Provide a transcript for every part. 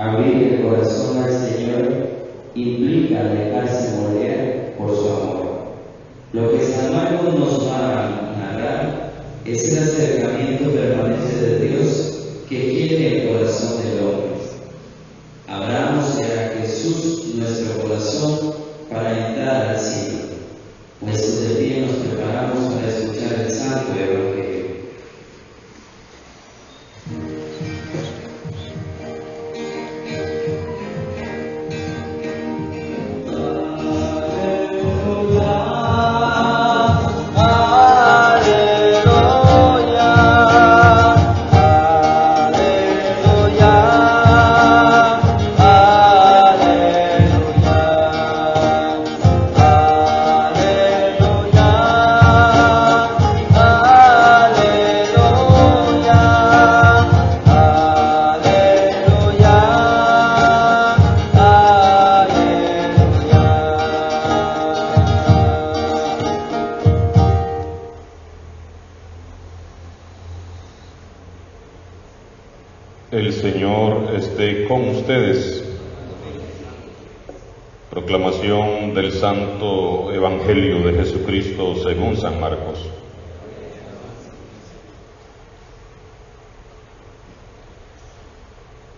Abrir el corazón al Señor implica dejarse moldear por su amor. Lo que San Marcos nos va a narrar es el acercamiento permanente de Dios que quiere el corazón del hombre. Abramos a Jesús nuestro corazón para entrar al cielo. Puestos de pie nos preparamos para escuchar el Santo Evangelio. El Señor esté con ustedes. Proclamación del Santo Evangelio de Jesucristo según San Marcos.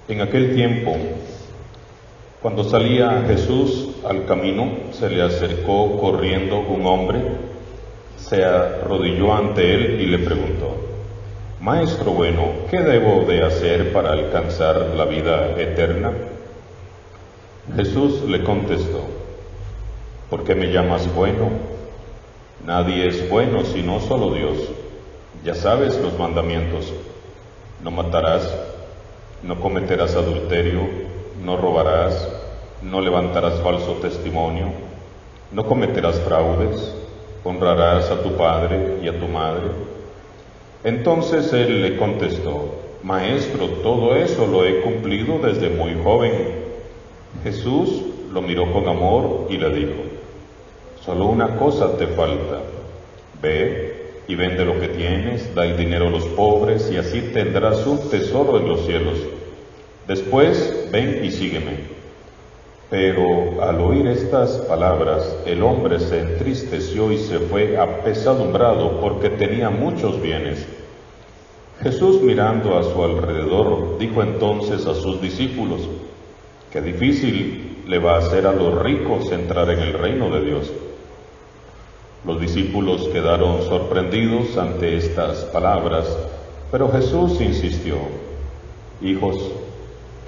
En aquel tiempo, cuando salía Jesús al camino, se le acercó corriendo un hombre, se arrodilló ante él y le preguntó: Maestro bueno, ¿qué debo de hacer para alcanzar la vida eterna? Jesús le contestó: ¿por qué me llamas bueno? Nadie es bueno sino solo Dios. Ya sabes los mandamientos: no matarás, no cometerás adulterio, no robarás, no levantarás falso testimonio, no cometerás fraudes, honrarás a tu padre y a tu madre. Entonces él le contestó: Maestro, todo eso lo he cumplido desde muy joven. Jesús lo miró con amor y le dijo: solo una cosa te falta. Ve y vende lo que tienes, da el dinero a los pobres y así tendrás un tesoro en los cielos. Después ven y sígueme. Pero al oír estas palabras, el hombre se entristeció y se fue apesadumbrado porque tenía muchos bienes. Jesús, mirando a su alrededor, dijo entonces a sus discípulos: qué difícil le va a ser a los ricos entrar en el reino de Dios. Los discípulos quedaron sorprendidos ante estas palabras, pero Jesús insistió: hijos,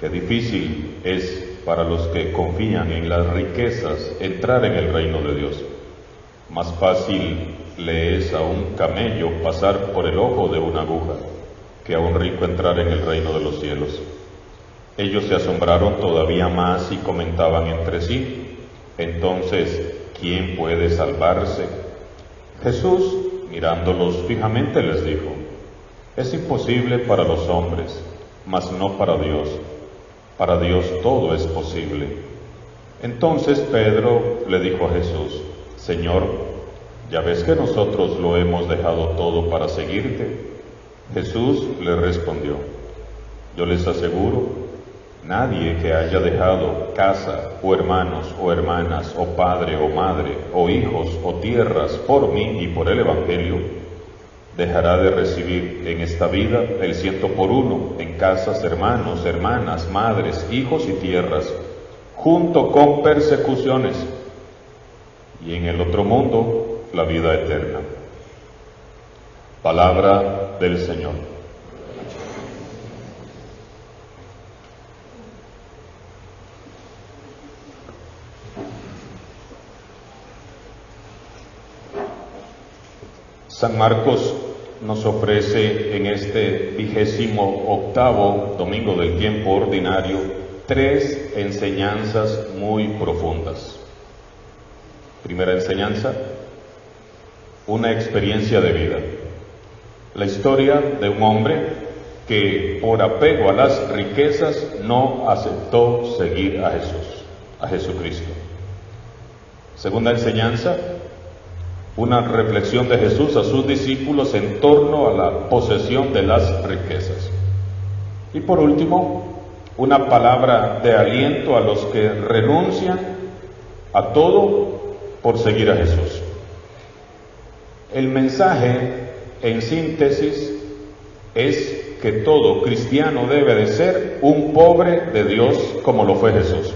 qué difícil es para los que confían en las riquezas entrar en el reino de Dios. Más fácil le es a un camello pasar por el ojo de una aguja que a un rico entrar en el reino de los cielos. Ellos se asombraron todavía más y comentaban entre sí: entonces, ¿quién puede salvarse? Jesús, mirándolos fijamente, les dijo: es imposible para los hombres, mas no para Dios. Para Dios todo es posible. Entonces Pedro le dijo a Jesús: Señor, ya ves que nosotros lo hemos dejado todo para seguirte. Jesús le respondió: yo les aseguro, nadie que haya dejado casa, o hermanos, o hermanas, o padre, o madre, o hijos, o tierras, por mí y por el Evangelio, dejará de recibir en esta vida el 100 por 1 en casas, hermanos, hermanas, madres, hijos y tierras, junto con persecuciones, y en el otro mundo la vida eterna. Palabra del Señor. San Marcos nos ofrece en este 28º domingo del tiempo ordinario 3 enseñanzas muy profundas. Primera enseñanza: una experiencia de vida. La historia de un hombre que por apego a las riquezas no aceptó seguir a Jesús, a Jesucristo. Segunda enseñanza: una reflexión de Jesús a sus discípulos en torno a la posesión de las riquezas. Y por último, una palabra de aliento a los que renuncian a todo por seguir a Jesús. El mensaje, en síntesis, es que todo cristiano debe de ser un pobre de Dios como lo fue Jesús.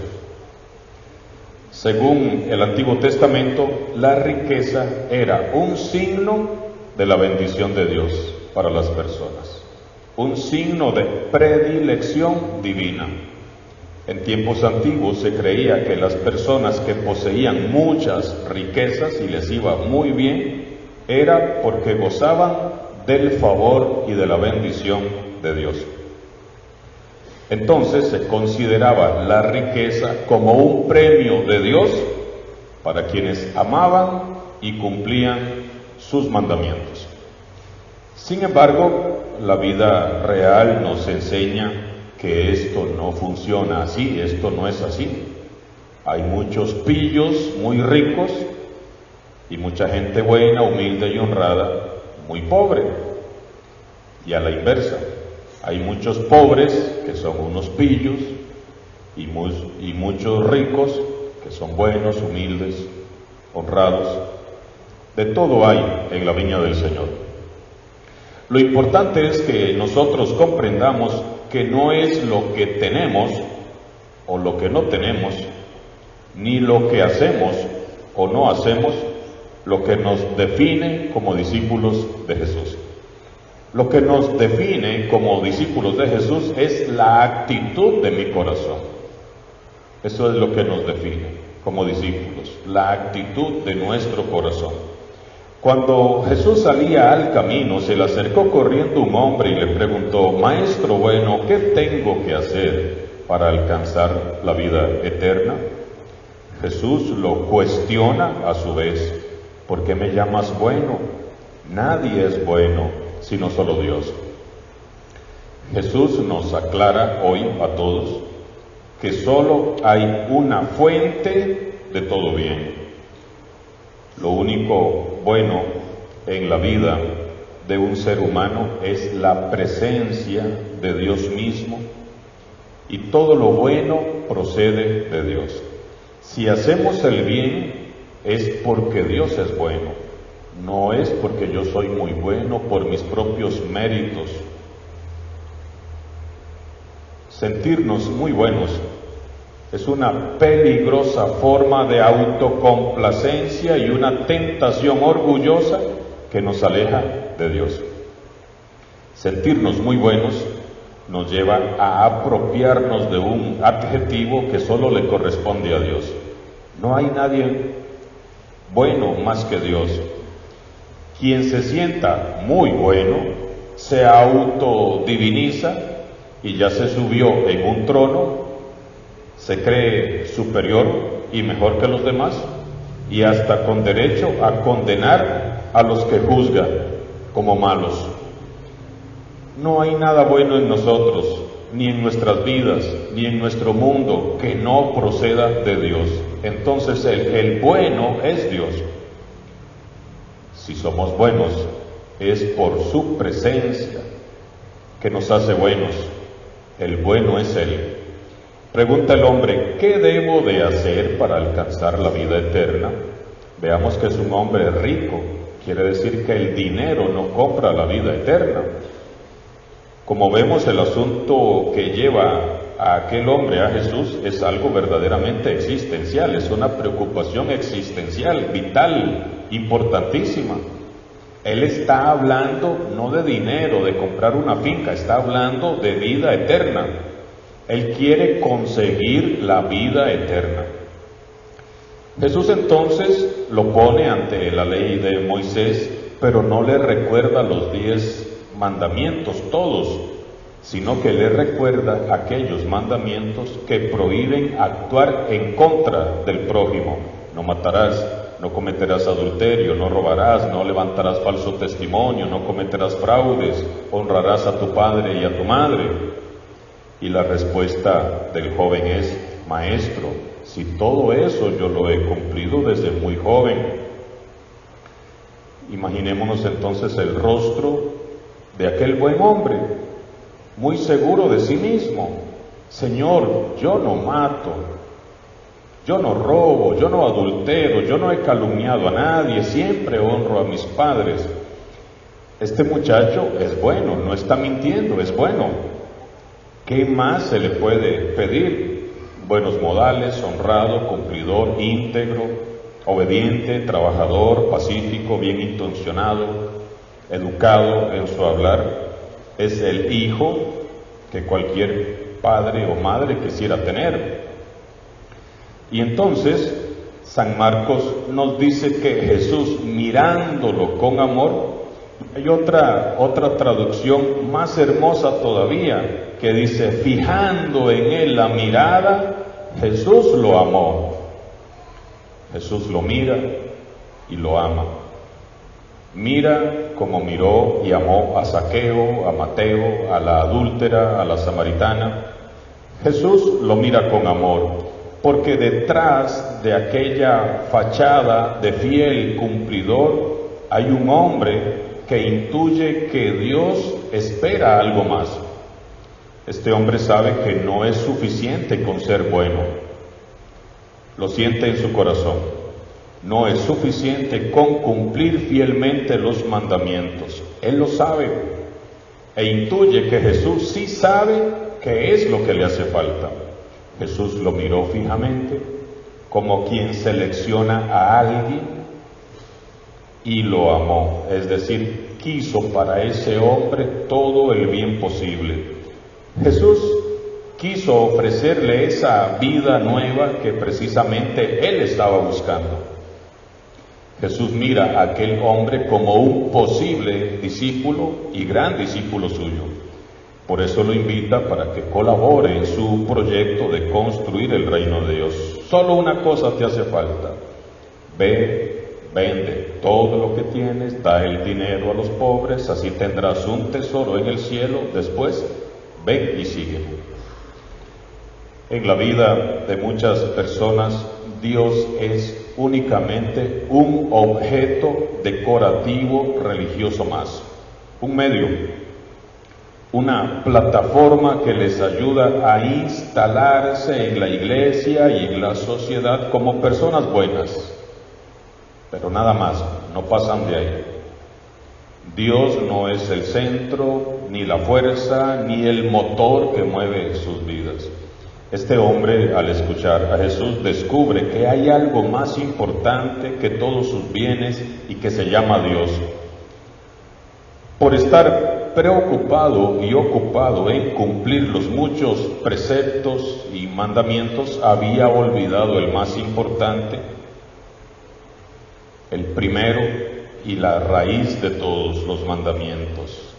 Según el Antiguo Testamento, la riqueza era un signo de la bendición de Dios para las personas, un signo de predilección divina. En tiempos antiguos se creía que las personas que poseían muchas riquezas y les iba muy bien, era porque gozaban del favor y de la bendición de Dios. Entonces se consideraba la riqueza como un premio de Dios para quienes amaban y cumplían sus mandamientos. Sin embargo, la vida real nos enseña que esto no funciona así, esto no es así. Hay muchos pillos muy ricos y mucha gente buena, humilde y honrada, muy pobre. Y a la inversa, hay muchos pobres que son unos pillos y muchos ricos que son buenos, humildes, honrados. De todo hay en la viña del Señor. Lo importante es que nosotros comprendamos que no es lo que tenemos o lo que no tenemos, ni lo que hacemos o no hacemos, lo que nos define como discípulos de Jesús. Lo que nos define como discípulos de Jesús es la actitud de mi corazón. Eso es lo que nos define como discípulos, la actitud de nuestro corazón. Cuando Jesús salía al camino, se le acercó corriendo un hombre y le preguntó: Maestro bueno, ¿qué tengo que hacer para alcanzar la vida eterna? Jesús lo cuestiona a su vez: ¿por qué me llamas bueno? Nadie es bueno sino solo Dios. Jesús nos aclara hoy a todos que solo hay una fuente de todo bien. Lo único bueno en la vida de un ser humano es la presencia de Dios mismo, y todo lo bueno procede de Dios. Si hacemos el bien es porque Dios es bueno, no es porque yo soy muy bueno por mis propios méritos. Sentirnos muy buenos es una peligrosa forma de autocomplacencia y una tentación orgullosa que nos aleja de Dios. Sentirnos muy buenos nos lleva a apropiarnos de un adjetivo que solo le corresponde a Dios. No hay nadie bueno más que Dios. Quien se sienta muy bueno se autodiviniza y ya se subió en un trono, se cree superior y mejor que los demás, y hasta con derecho a condenar a los que juzga como malos. No hay nada bueno en nosotros, ni en nuestras vidas, ni en nuestro mundo, que no proceda de Dios. Entonces el bueno es Dios. Si somos buenos, es por su presencia que nos hace buenos. El bueno es Él. Pregunta el hombre: ¿qué debo de hacer para alcanzar la vida eterna? Veamos que es un hombre rico. Quiere decir que el dinero no compra la vida eterna. Como vemos, el asunto que lleva a aquel hombre a Jesús es algo verdaderamente existencial, es una preocupación existencial, vital, importantísima. Él está hablando no de dinero, de comprar una finca, está hablando de vida eterna. Él quiere conseguir la vida eterna. Jesús entonces lo pone ante la ley de Moisés, pero no le recuerda los 10 mandamientos todos, sino que le recuerda aquellos mandamientos que prohíben actuar en contra del prójimo. No matarás, no cometerás adulterio, no robarás, no levantarás falso testimonio, no cometerás fraudes, honrarás a tu padre y a tu madre. Y la respuesta del joven es: Maestro, si todo eso yo lo he cumplido desde muy joven. Imaginémonos entonces el rostro de aquel buen hombre, muy seguro de sí mismo, Señor, yo no mato, yo no robo, yo no adultero, yo no he calumniado a nadie, siempre honro a mis padres. Este muchacho es bueno, no está mintiendo, es bueno. ¿Qué más se le puede pedir? Buenos modales, honrado, cumplidor, íntegro, obediente, trabajador, pacífico, bien intencionado, educado en su hablar. Es el hijo que cualquier padre o madre quisiera tener. Y entonces San Marcos nos dice que Jesús, mirándolo con amor, hay otra traducción más hermosa todavía, que dice, fijando en él la mirada, Jesús lo amó. Jesús lo mira y lo ama. Mira como miró y amó a Zaqueo, a Mateo, a la adúltera, a la samaritana. Jesús lo mira con amor, porque detrás de aquella fachada de fiel cumplidor hay un hombre que intuye que Dios espera algo más. Este hombre sabe que no es suficiente con ser bueno. Lo siente en su corazón. No es suficiente con cumplir fielmente los mandamientos. Él lo sabe e intuye que Jesús sí sabe qué es lo que le hace falta. Jesús lo miró fijamente, como quien selecciona a alguien, y lo amó, es decir, quiso para ese hombre todo el bien posible. Jesús quiso ofrecerle esa vida nueva que precisamente él estaba buscando. Jesús mira a aquel hombre como un posible discípulo y gran discípulo suyo. Por eso lo invita para que colabore en su proyecto de construir el reino de Dios. Solo una cosa te hace falta. Ve, vende todo lo que tienes, da el dinero a los pobres, así tendrás un tesoro en el cielo. Después, ven y sígueme. En la vida de muchas personas, Dios es únicamente un objeto decorativo religioso más, un medio, una plataforma que les ayuda a instalarse en la iglesia y en la sociedad como personas buenas, pero nada más, no pasan de ahí. Dios no es el centro, ni la fuerza, ni el motor que mueve sus vidas. Este hombre, al escuchar a Jesús, descubre que hay algo más importante que todos sus bienes y que se llama Dios. Por estar preocupado y ocupado en cumplir los muchos preceptos y mandamientos, había olvidado el más importante, el primero y la raíz de todos los mandamientos.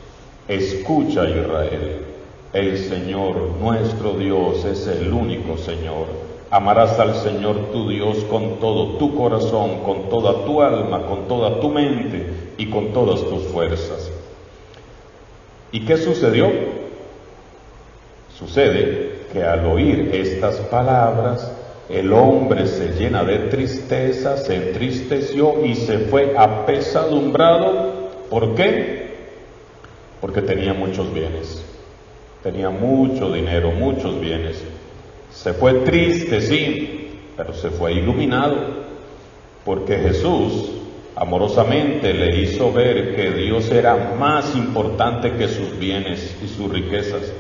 Escucha, Israel. El Señor, nuestro Dios, es el único Señor. Amarás al Señor tu Dios con todo tu corazón, con toda tu alma, con toda tu mente y con todas tus fuerzas. ¿Y qué sucedió? Sucede que al oír estas palabras, el hombre se llena de tristeza, se entristeció y se fue apesadumbrado. ¿Por qué? Porque tenía muchos bienes. Tenía mucho dinero, muchos bienes. Se fue triste, sí, pero se fue iluminado, porque Jesús amorosamente le hizo ver que Dios era más importante que sus bienes y sus riquezas.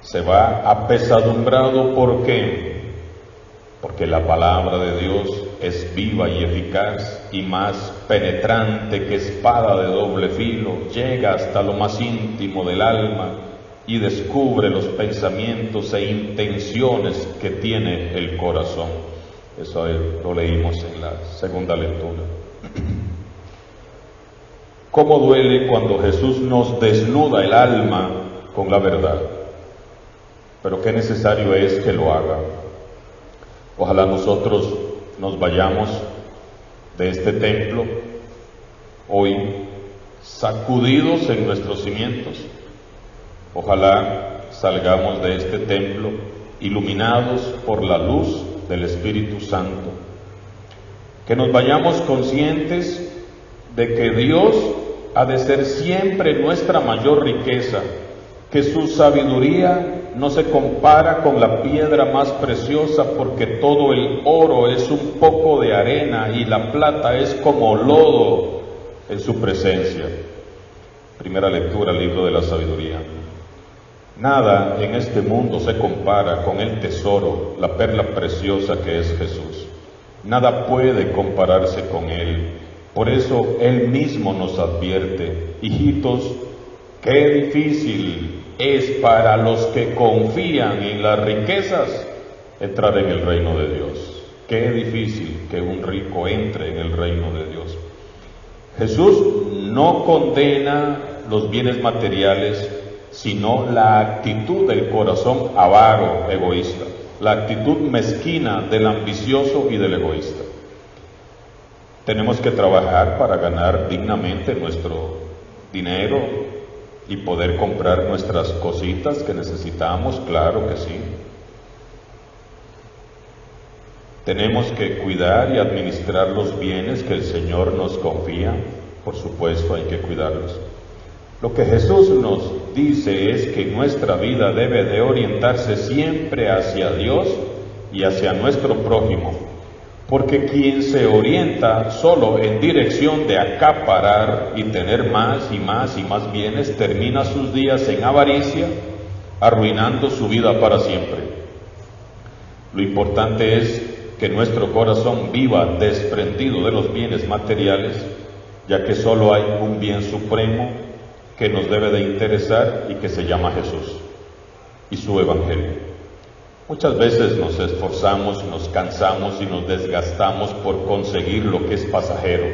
Se va apesadumbrado, ¿por qué? Porque la palabra de Dios es viva y eficaz y más penetrante que espada de doble filo, llega hasta lo más íntimo del alma y descubre los pensamientos e intenciones que tiene el corazón. Eso lo leímos en la segunda lectura. ¿Cómo duele cuando Jesús nos desnuda el alma con la verdad? Pero qué necesario es que lo haga. Ojalá nosotros nos vayamos de este templo hoy sacudidos en nuestros cimientos. Ojalá salgamos de este templo iluminados por la luz del Espíritu Santo. Que nos vayamos conscientes de que Dios ha de ser siempre nuestra mayor riqueza, que su sabiduría no se compara con la piedra más preciosa, porque todo el oro es un poco de arena y la plata es como lodo en su presencia. Primera lectura, libro de la sabiduría. Nada en este mundo se compara con el tesoro, la perla preciosa que es Jesús. Nada puede compararse con Él. Por eso Él mismo nos advierte: hijitos, qué difícil es para los que confían en las riquezas entrar en el reino de Dios. Qué difícil que un rico entre en el reino de Dios. Jesús no condena los bienes materiales, sino la actitud del corazón avaro, egoísta, la actitud mezquina del ambicioso y del egoísta. Tenemos que trabajar para ganar dignamente nuestro dinero y poder comprar nuestras cositas que necesitamos, claro que sí. Tenemos que cuidar y administrar los bienes que el Señor nos confía, por supuesto hay que cuidarlos. Lo que Jesús nos dice es que nuestra vida debe de orientarse siempre hacia Dios y hacia nuestro prójimo, porque quien se orienta solo en dirección de acaparar y tener más y más y más bienes, termina sus días en avaricia, arruinando su vida para siempre. Lo importante es que nuestro corazón viva desprendido de los bienes materiales, ya que solo hay un bien supremo que nos debe de interesar y que se llama Jesús y su Evangelio. Muchas veces nos esforzamos, nos cansamos y nos desgastamos por conseguir lo que es pasajero: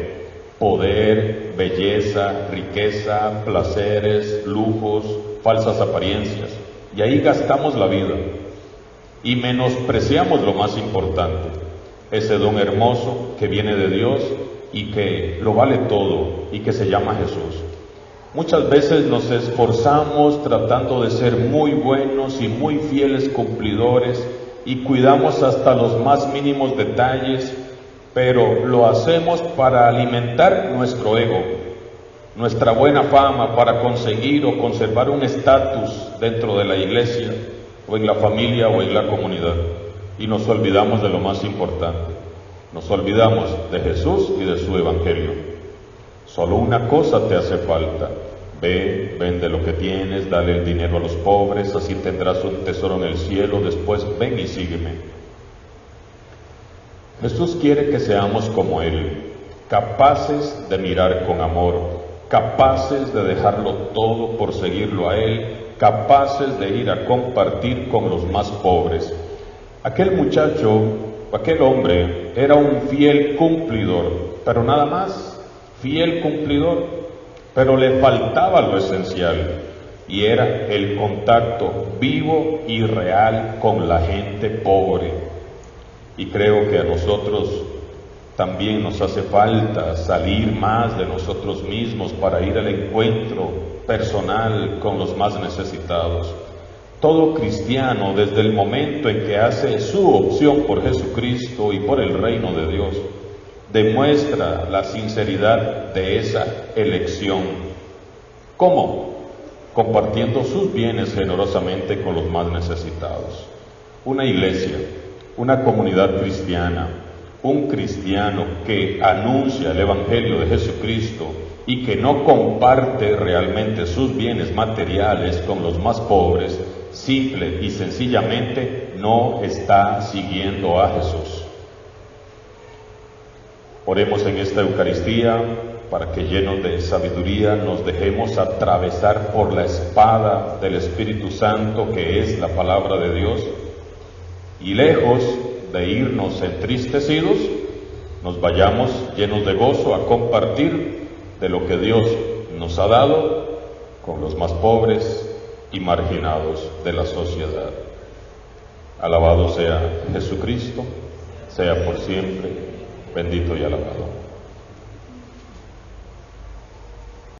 poder, belleza, riqueza, placeres, lujos, falsas apariencias, y ahí gastamos la vida y menospreciamos lo más importante, ese don hermoso que viene de Dios y que lo vale todo y que se llama Jesús. Muchas veces nos esforzamos tratando de ser muy buenos y muy fieles cumplidores y cuidamos hasta los más mínimos detalles, pero lo hacemos para alimentar nuestro ego, nuestra buena fama, para conseguir o conservar un estatus dentro de la iglesia o en la familia o en la comunidad, y nos olvidamos de lo más importante, nos olvidamos de Jesús y de su Evangelio. Solo una cosa te hace falta: ve, vende lo que tienes, dale el dinero a los pobres, así tendrás un tesoro en el cielo, después ven y sígueme. Jesús quiere que seamos como Él, capaces de mirar con amor, capaces de dejarlo todo por seguirlo a Él, capaces de ir a compartir con los más pobres. Aquel muchacho, aquel hombre, era un fiel cumplidor, pero nada más. Fiel cumplidor, pero le faltaba lo esencial, y era el contacto vivo y real con la gente pobre. Y creo que a nosotros también nos hace falta salir más de nosotros mismos para ir al encuentro personal con los más necesitados. Todo cristiano, desde el momento en que hace su opción por Jesucristo y por el reino de Dios, demuestra la sinceridad de esa elección. ¿Cómo? Compartiendo sus bienes generosamente con los más necesitados. Una iglesia, una comunidad cristiana, un cristiano que anuncia el Evangelio de Jesucristo y que no comparte realmente sus bienes materiales con los más pobres, simple y sencillamente no está siguiendo a Jesús. Oremos en esta Eucaristía para que, llenos de sabiduría, nos dejemos atravesar por la espada del Espíritu Santo, que es la palabra de Dios, y lejos de irnos entristecidos, nos vayamos llenos de gozo a compartir de lo que Dios nos ha dado con los más pobres y marginados de la sociedad. Alabado sea Jesucristo, sea por siempre bendito y alabado.